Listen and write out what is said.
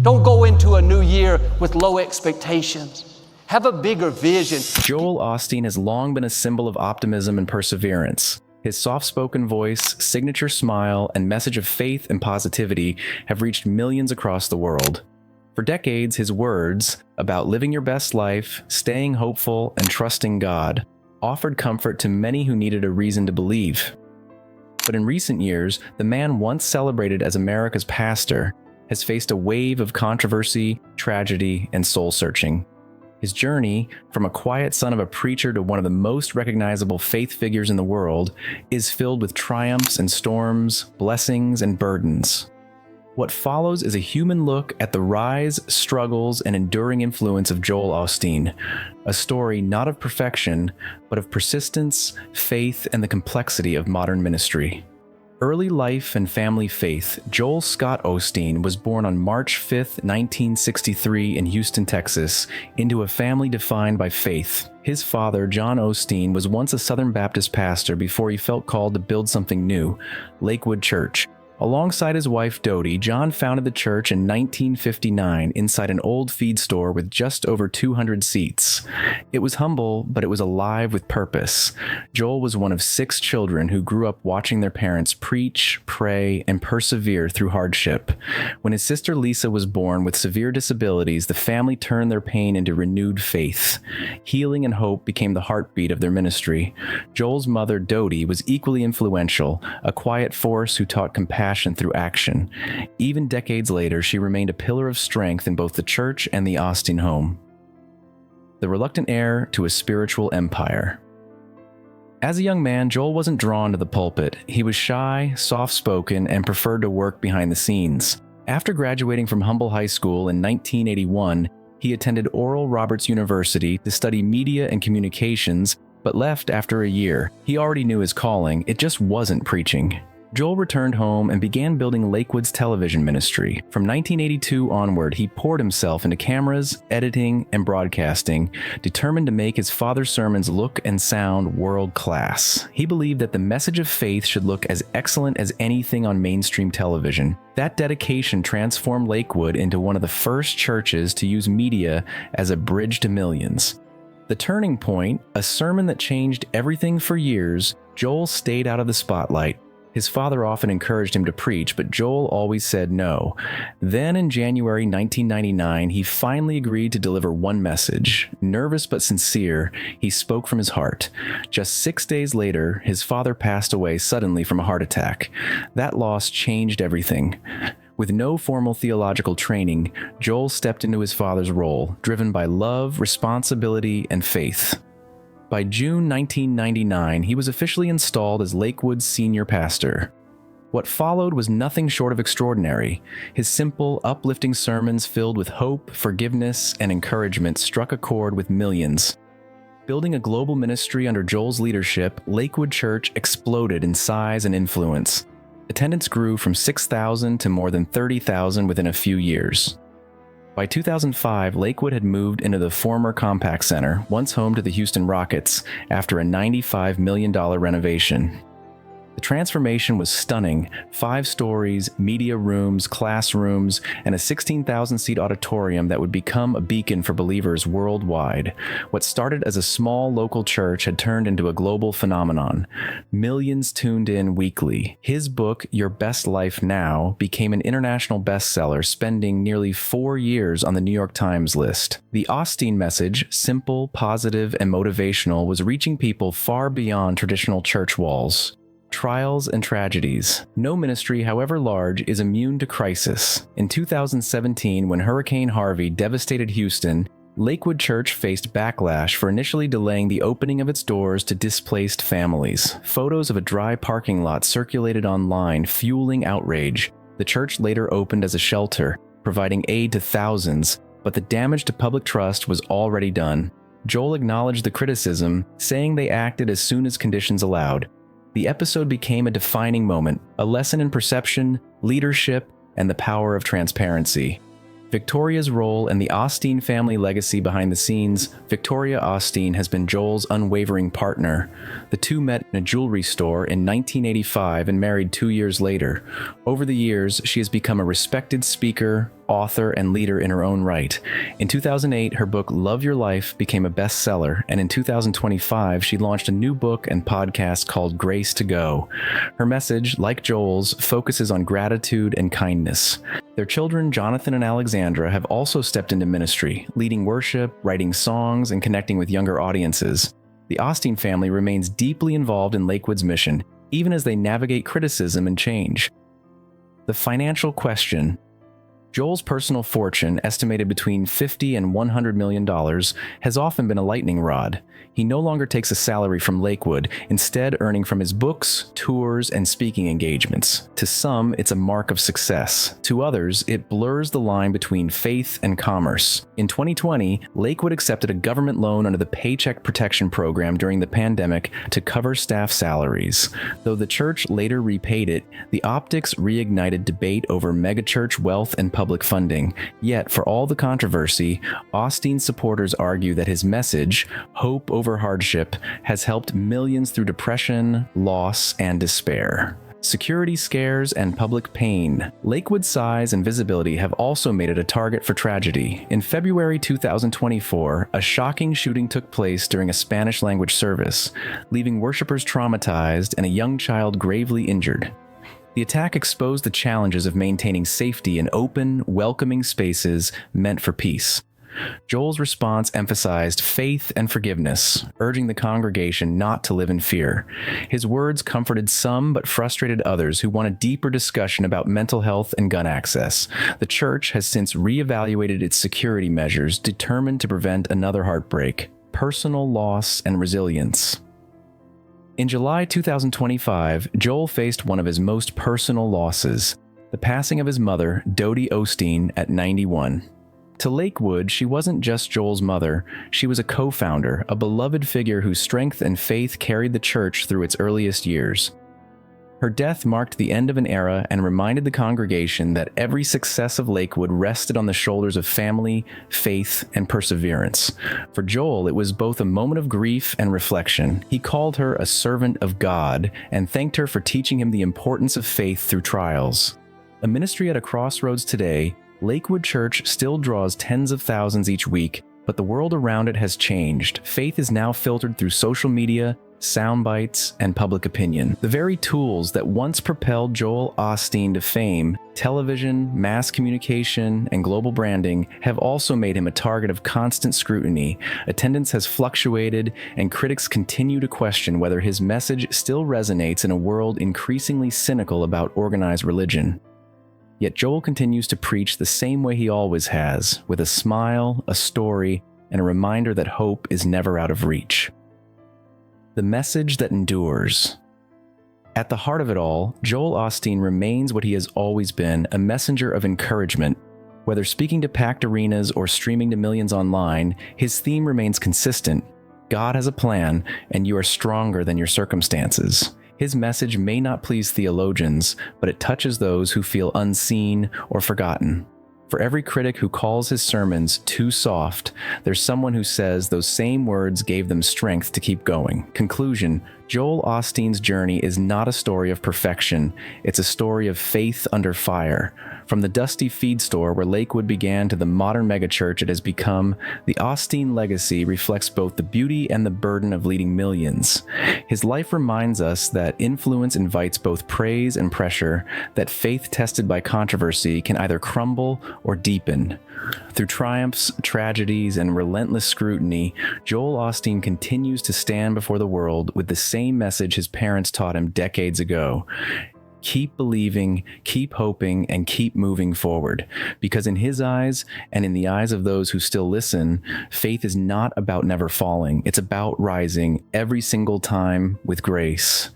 Don't go into a new year with low expectations. Have a bigger vision. Joel Osteen has long been a symbol of optimism and perseverance. His soft-spoken voice, signature smile, and message of faith and positivity have reached millions across the world. For decades, his words about living your best life, staying hopeful, and trusting God offered comfort to many who needed a reason to believe. But in recent years, the man once celebrated as America's pastor has faced a wave of controversy, tragedy, and soul-searching. His journey, from a quiet son of a preacher to one of the most recognizable faith figures in the world, is filled with triumphs and storms, blessings and burdens. What follows is a human look at the rise, struggles, and enduring influence of Joel Osteen, a story not of perfection, but of persistence, faith, and the complexity of modern ministry. Early life and family faith. Joel Scott Osteen was born on March 5, 1963 in Houston, Texas, into a family defined by faith. His father, John Osteen, was once a Southern Baptist pastor before he felt called to build something new, Lakewood Church. Alongside his wife Dodie, John founded the church in 1959 inside an old feed store with just over 200 seats. It was humble, but it was alive with purpose. Joel was one of 6 children who grew up watching their parents preach, pray, and persevere through hardship. When his sister Lisa was born with severe disabilities, the family turned their pain into renewed faith. Healing and hope became the heartbeat of their ministry. Joel's mother, Dodie, was equally influential, a quiet force who taught compassion through action. Even decades later, she remained a pillar of strength in both the church and the Osteen home. The reluctant heir to a spiritual empire. As a young man, Joel wasn't drawn to the pulpit. He was shy, soft-spoken, and preferred to work behind the scenes. After graduating from Humble High School in 1981, he attended Oral Roberts University to study media and communications, but left after a year. He already knew his calling, it just wasn't preaching. Joel returned home and began building Lakewood's television ministry. From 1982 onward, he poured himself into cameras, editing, and broadcasting, determined to make his father's sermons look and sound world-class. He believed that the message of faith should look as excellent as anything on mainstream television. That dedication transformed Lakewood into one of the first churches to use media as a bridge to millions. The turning point, a sermon that changed everything for years, Joel stayed out of the spotlight. His father often encouraged him to preach, but Joel always said no. Then in January 1999, he finally agreed to deliver one message. Nervous but sincere, he spoke from his heart. Just 6 days later, his father passed away suddenly from a heart attack. That loss changed everything. With no formal theological training, Joel stepped into his father's role, driven by love, responsibility, and faith. By June 1999, he was officially installed as Lakewood's senior pastor. What followed was nothing short of extraordinary. His simple, uplifting sermons filled with hope, forgiveness, and encouragement struck a chord with millions. Building a global ministry under Joel's leadership, Lakewood Church exploded in size and influence. Attendance grew from 6,000 to more than 30,000 within a few years. By 2005, Lakewood had moved into the former Compaq Center, once home to the Houston Rockets, after a $95 million renovation. The transformation was stunning: 5 stories, media rooms, classrooms, and a 16,000-seat auditorium that would become a beacon for believers worldwide. What started as a small local church had turned into a global phenomenon. Millions tuned in weekly. His book, Your Best Life Now, became an international bestseller, spending nearly 4 years on the New York Times list. The Osteen message, simple, positive, and motivational, was reaching people far beyond traditional church walls. Trials and tragedies. No ministry, however large, is immune to crisis. In 2017, when Hurricane Harvey devastated Houston, Lakewood Church faced backlash for initially delaying the opening of its doors to displaced families. Photos of a dry parking lot circulated online, fueling outrage. The church later opened as a shelter, providing aid to thousands, but the damage to public trust was already done. Joel acknowledged the criticism, saying they acted as soon as conditions allowed. The episode became a defining moment, a lesson in perception, leadership, and the power of transparency. Victoria's role and the Osteen family legacy behind the scenes. Victoria Osteen has been Joel's unwavering partner. The two met in a jewelry store in 1985 and married 2 years later. Over the years, she has become a respected speaker, author, and leader in her own right. In 2008, her book Love Your Life became a bestseller, and in 2025, she launched a new book and podcast called Grace to Go. Her message, like Joel's, focuses on gratitude and kindness. Their children, Jonathan and Alexandra, have also stepped into ministry, leading worship, writing songs, and connecting with younger audiences. The Osteen family remains deeply involved in Lakewood's mission, even as they navigate criticism and change. The financial question. Joel's personal fortune, estimated between $50 and $100 million, has often been a lightning rod. He no longer takes a salary from Lakewood, instead earning from his books, tours, and speaking engagements. To some, it's a mark of success. To others, it blurs the line between faith and commerce. In 2020, Lakewood accepted a government loan under the Paycheck Protection Program during the pandemic to cover staff salaries. Though the church later repaid it, the optics reignited debate over megachurch wealth and public funding. Yet, for all the controversy, Osteen's supporters argue that his message, hope over hardship, has helped millions through depression, loss, and despair. Security scares and public pain. Lakewood's size and visibility have also made it a target for tragedy. In February 2024, a shocking shooting took place during a Spanish-language service, leaving worshipers traumatized and a young child gravely injured. The attack exposed the challenges of maintaining safety in open, welcoming spaces meant for peace. Joel's response emphasized faith and forgiveness, urging the congregation not to live in fear. His words comforted some but frustrated others who want a deeper discussion about mental health and gun access. The church has since reevaluated its security measures, determined to prevent another heartbreak, personal loss, and resilience. In July 2025, Joel faced one of his most personal losses, the passing of his mother, Joel Osteen, at 91. To Lakewood, she wasn't just Joel's mother, she was a co-founder, a beloved figure whose strength and faith carried the church through its earliest years. Her death marked the end of an era and reminded the congregation that every success of Lakewood rested on the shoulders of family, faith, and perseverance. For Joel, it was both a moment of grief and reflection. He called her a servant of God and thanked her for teaching him the importance of faith through trials. A ministry at a crossroads today, Lakewood Church still draws tens of thousands each week, but the world around it has changed. Faith is now filtered through social media, sound bites, and public opinion. The very tools that once propelled Joel Osteen to fame, television, mass communication, and global branding, have also made him a target of constant scrutiny. Attendance has fluctuated, and critics continue to question whether his message still resonates in a world increasingly cynical about organized religion. Yet Joel continues to preach the same way he always has, with a smile, a story, and a reminder that hope is never out of reach. The message that endures. At the heart of it all, Joel Osteen remains what he has always been, a messenger of encouragement. Whether speaking to packed arenas or streaming to millions online, his theme remains consistent. God has a plan, and you are stronger than your circumstances. His message may not please theologians, but it touches those who feel unseen or forgotten. For every critic who calls his sermons too soft, there's someone who says those same words gave them strength to keep going. Conclusion: Joel Osteen's journey is not a story of perfection, it's a story of faith under fire. From the dusty feed store where Lakewood began to the modern megachurch it has become, the Osteen legacy reflects both the beauty and the burden of leading millions. His life reminds us that influence invites both praise and pressure, that faith tested by controversy can either crumble or deepen. Through triumphs, tragedies, and relentless scrutiny, Joel Osteen continues to stand before the world with the same message his parents taught him decades ago. Keep believing, keep hoping, and keep moving forward. Because in his eyes, and in the eyes of those who still listen, faith is not about never falling. It's about rising every single time with grace.